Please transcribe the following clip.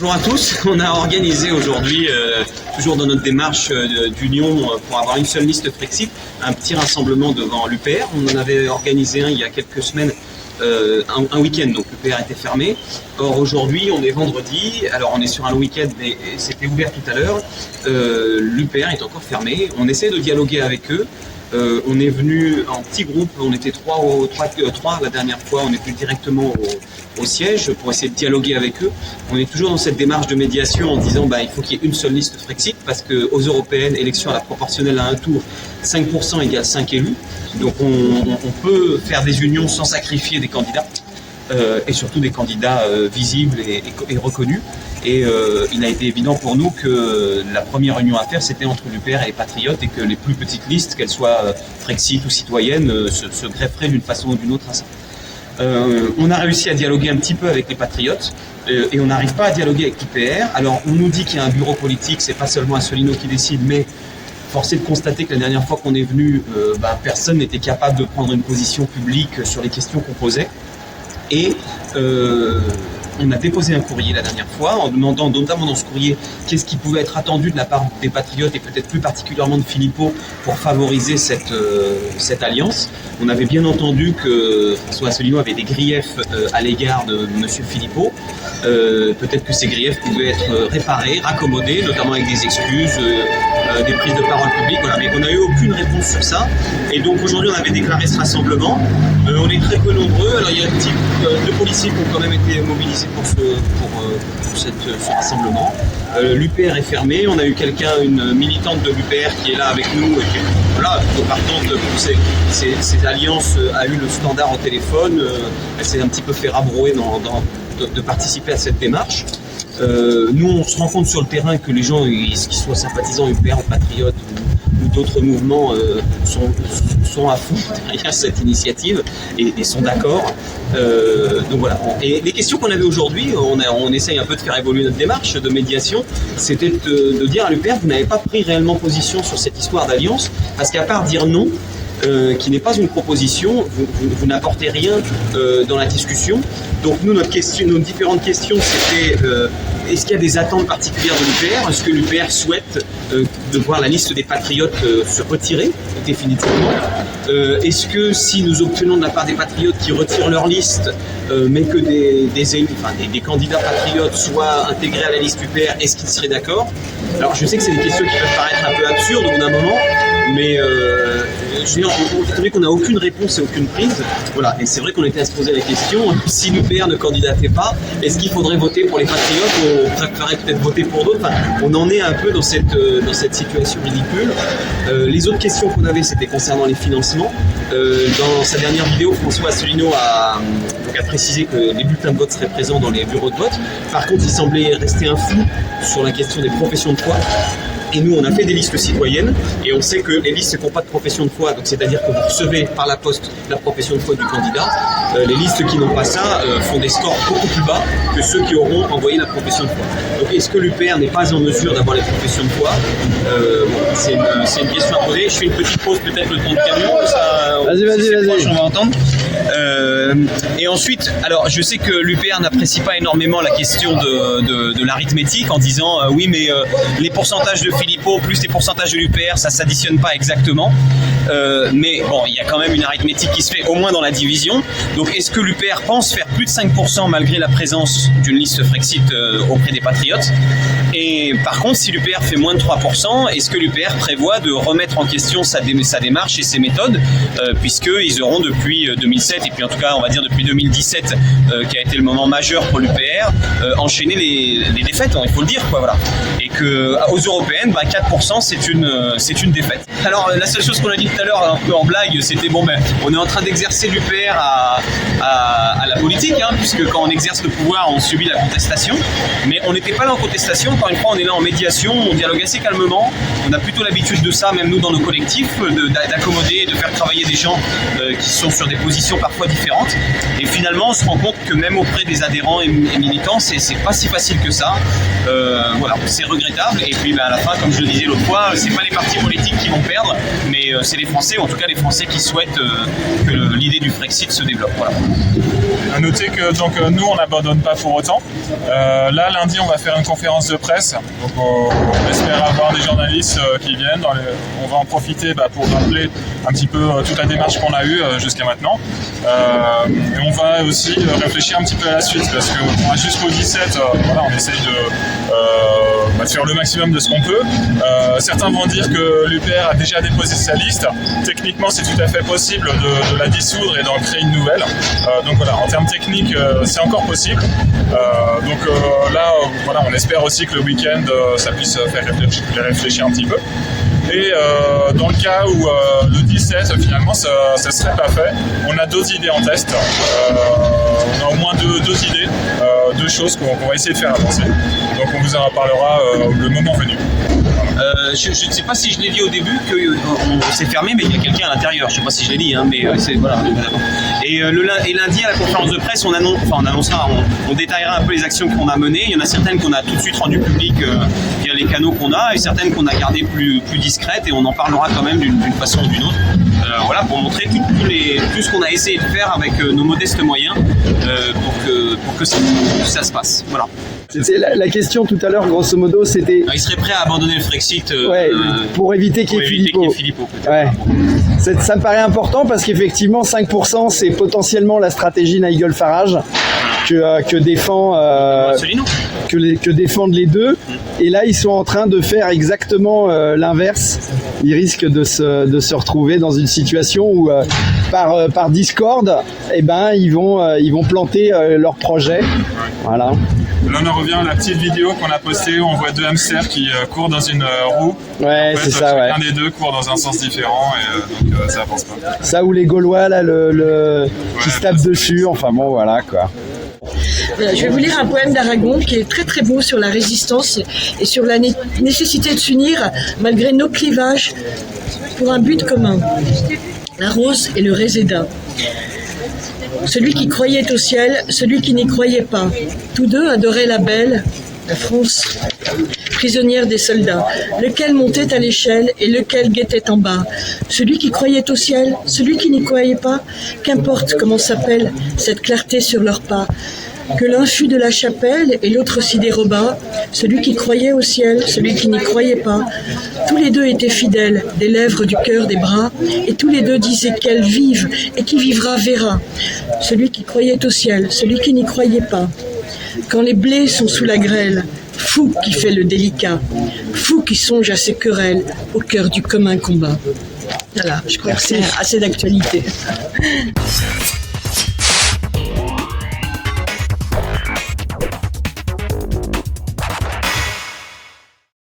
Bonjour à tous, on a organisé aujourd'hui, toujours dans notre démarche d'union pour avoir une seule liste Frexit, un petit rassemblement devant l'UPR. On en avait organisé un il y a quelques semaines, un week-end, donc l'UPR était fermé. Or aujourd'hui on est vendredi, alors on est sur un week-end mais c'était ouvert tout à l'heure, l'UPR est encore fermé, on essaie de dialoguer avec eux. On est venu en petit groupe, on était trois la dernière fois, on est venu directement au siège pour essayer de dialoguer avec eux. On est toujours dans cette démarche de médiation en disant il faut qu'il y ait une seule liste Frexit parce qu'aux européennes, élection à la proportionnelle à un tour, 5% égale 5 élus. Donc on peut faire des unions sans sacrifier des candidats. Et surtout des candidats visibles et reconnus. Et il a été évident pour nous que la première union à faire, c'était entre l'UPR et les Patriotes, et que les plus petites listes, qu'elles soient Frexit ou citoyennes, se grefferaient d'une façon ou d'une autre à ça. On a réussi à dialoguer un petit peu avec les Patriotes, et on n'arrive pas à dialoguer avec l'UPR. Alors on nous dit qu'il y a un bureau politique, c'est pas seulement Asselineau qui décide, mais force est de constater que la dernière fois qu'on est venu, personne n'était capable de prendre une position publique sur les questions qu'on posait. Et on a déposé un courrier la dernière fois en demandant, notamment dans ce courrier, qu'est-ce qui pouvait être attendu de la part des Patriotes et peut-être plus particulièrement de Philippot pour favoriser cette alliance. On avait bien entendu que François Asselineau avait des griefs à l'égard de M. Philippot. Peut-être que ces griefs pouvaient être réparés, raccommodés, notamment avec des excuses, des prises de parole publiques. Voilà. Mais on n'a eu aucune réponse sur ça. Et donc aujourd'hui, on avait déclaré ce rassemblement. On est très peu nombreux. Alors il y a deux policiers qui ont quand même été mobilisés pour ce rassemblement. L'UPR est fermé. On a eu une militante de l'UPR qui est là avec nous et qui est plutôt partante pour ces alliances, a eu le standard au téléphone. Elle s'est un petit peu fait rabrouer de participer à cette démarche. Nous, on se rend compte sur le terrain que les gens, qu'ils soient sympathisants UPR ou patriotes ou d'autres mouvements, sont à fond derrière cette initiative et sont d'accord. Donc voilà. Et les questions qu'on avait aujourd'hui, on essaye un peu de faire évoluer notre démarche de médiation, c'était de dire à l'UPR, vous n'avez pas pris réellement position sur cette histoire d'alliance, parce qu'à part dire non, qui n'est pas une proposition, vous n'apportez rien dans la discussion. Donc nous, nos différentes questions, c'était est-ce qu'il y a des attentes particulières de l'UPR? Est-ce que l'UPR souhaite de voir la liste des Patriotes se retirer définitivement? Est-ce que si nous obtenons de la part des Patriotes qui retirent leur liste, mais que des candidats Patriotes soient intégrés à la liste UPR, est-ce qu'ils seraient d'accord? Alors je sais que c'est des questions qui peuvent paraître un peu absurdes au bout d'un moment, mais on trouvait qu'on n'a aucune réponse et aucune prise. Voilà. Et c'est vrai qu'on était à se poser la question, si l'UPR ne candidatait pas, est-ce qu'il faudrait voter pour les Patriotes ou on préférerait peut-être voter pour d'autres? On en est un peu dans cette situation ridicule. Les autres questions qu'on avait, c'était concernant les financements. Dans sa dernière vidéo, François Asselineau a précisé que les bulletins de vote seraient présents dans les bureaux de vote. Par contre, il semblait rester un flou sur la question des professions de foi. Et nous, on a fait des listes citoyennes et on sait que les listes qui n'ont pas de profession de foi, donc c'est-à-dire que vous recevez par la poste la profession de foi du candidat, les listes qui n'ont pas ça font des scores beaucoup plus bas que ceux qui auront envoyé la profession de foi. Donc est-ce que l'UPR n'est pas en mesure d'avoir les professions de foi? C'est une question à poser. Je fais une petite pause, peut-être le temps de camion. Vas-y. On va entendre. Et ensuite, alors je sais que l'UPR n'apprécie pas énormément la question de l'arithmétique en disant oui mais les pourcentages de Philippot plus les pourcentages de l'UPR ça s'additionne pas exactement, mais bon il y a quand même une arithmétique qui se fait au moins dans la division. Donc est-ce que l'UPR pense faire plus de 5% malgré la présence d'une liste Frexit auprès des Patriotes? Et par contre si l'UPR fait moins de 3%, est-ce que l'UPR prévoit de remettre en question sa démarche et ses méthodes, puisqu'ils auront depuis 2007 et puis en tout cas on va dire depuis 2017 qui a été le moment majeur pour l'UPR, enchaîner les défaites, il faut le dire quoi, voilà. Et que aux européennes 4% c'est une défaite. Alors la seule chose qu'on a dit tout à l'heure un peu en blague, c'était on est en train d'exercer l'UPR à la politique, puisque quand on exerce le pouvoir on subit la contestation, mais on n'était pas là en contestation, encore une fois on est là en médiation, on dialogue assez calmement, on a plutôt l'habitude de ça même nous dans nos collectifs, d'accommoder, de faire travailler des gens qui sont sur des positions parfois différentes, et finalement on se rend compte que même auprès des adhérents et militants c'est pas si facile que ça. Voilà, c'est regrettable, et puis à la fin comme je le disais l'autre fois, c'est pas les partis politiques qui vont perdre, mais c'est les Français, ou en tout cas les Français qui souhaitent que l'idée du Frexit se développe. Voilà. À noter que nous, on n'abandonne pas pour autant. Là, lundi, on va faire une conférence de presse. Donc, on espère avoir des journalistes qui viennent. On va en profiter pour rappeler un petit peu toute la démarche qu'on a eue jusqu'à maintenant. Et on va aussi réfléchir un petit peu à la suite parce qu'on a jusqu'au 17, on essaye de faire le maximum de ce qu'on peut. Certains vont dire que l'UPR a déjà déposé sa liste. Techniquement, c'est tout à fait possible de la dissoudre et d'en créer une nouvelle. Donc voilà, en termes techniques, c'est encore possible. On espère aussi que le week-end, ça puisse faire réfléchir un petit peu. Et dans le cas où le 17, finalement, ça ne serait pas fait, on a d'autres idées en test. On a au moins deux idées, deux choses qu'on va essayer de faire avancer. Donc on vous en reparlera le moment venu. Je ne sais pas si je l'ai dit au début qu'on s'est fermé, mais il y a quelqu'un à l'intérieur. Je ne sais pas si je l'ai dit, mais c'est voilà. Et lundi à la conférence de presse, on détaillera un peu les actions qu'on a menées. Il y en a certaines qu'on a tout de suite rendues publiques via les canaux qu'on a, et certaines qu'on a gardées plus discrètes, et on en parlera quand même d'une façon ou d'une autre. Pour montrer tout ce qu'on a essayé de faire avec nos modestes moyens pour que ça se passe. Voilà. C'était la question tout à l'heure, grosso modo, c'était... Il serait prêt à abandonner le Frexit pour éviter qu'il y ait Philippot. Ouais. Ça me paraît important parce qu'effectivement, 5%, c'est potentiellement la stratégie Nigel Farage que défendent les deux. Et là, ils sont en train de faire exactement l'inverse. Ils risquent de se retrouver dans une situation où, par discorde, ils vont planter leur projet. Voilà. Là, on en revient à la petite vidéo qu'on a postée où on voit deux hamsters qui courent dans une roue. Ouais, en fait, c'est ça. Chacun des deux court dans un sens différent et donc ça avance pas. Ça ou les Gaulois là, qui se tapent dessus. Enfin bon, voilà quoi. Voilà, je vais vous lire un poème d'Aragon qui est très très beau sur la résistance et sur la nécessité de s'unir malgré nos clivages pour un but commun. La rose et le réséda. Celui qui croyait au ciel, celui qui n'y croyait pas. Tous deux adoraient la belle, la France, prisonnière des soldats. Lequel montait à l'échelle et lequel guettait en bas. Celui qui croyait au ciel, celui qui n'y croyait pas. Qu'importe comment s'appelle cette clarté sur leurs pas. Que l'un fût de la chapelle et l'autre s'y déroba, celui qui croyait au ciel, celui qui n'y croyait pas. Tous les deux étaient fidèles, des lèvres, du cœur, des bras, et tous les deux disaient qu'elle vive, et qui vivra verra. Celui qui croyait au ciel, celui qui n'y croyait pas. Quand les blés sont sous la grêle, fou qui fait le délicat, fou qui songe à ses querelles, au cœur du commun combat. Voilà, je crois que c'est assez d'actualité.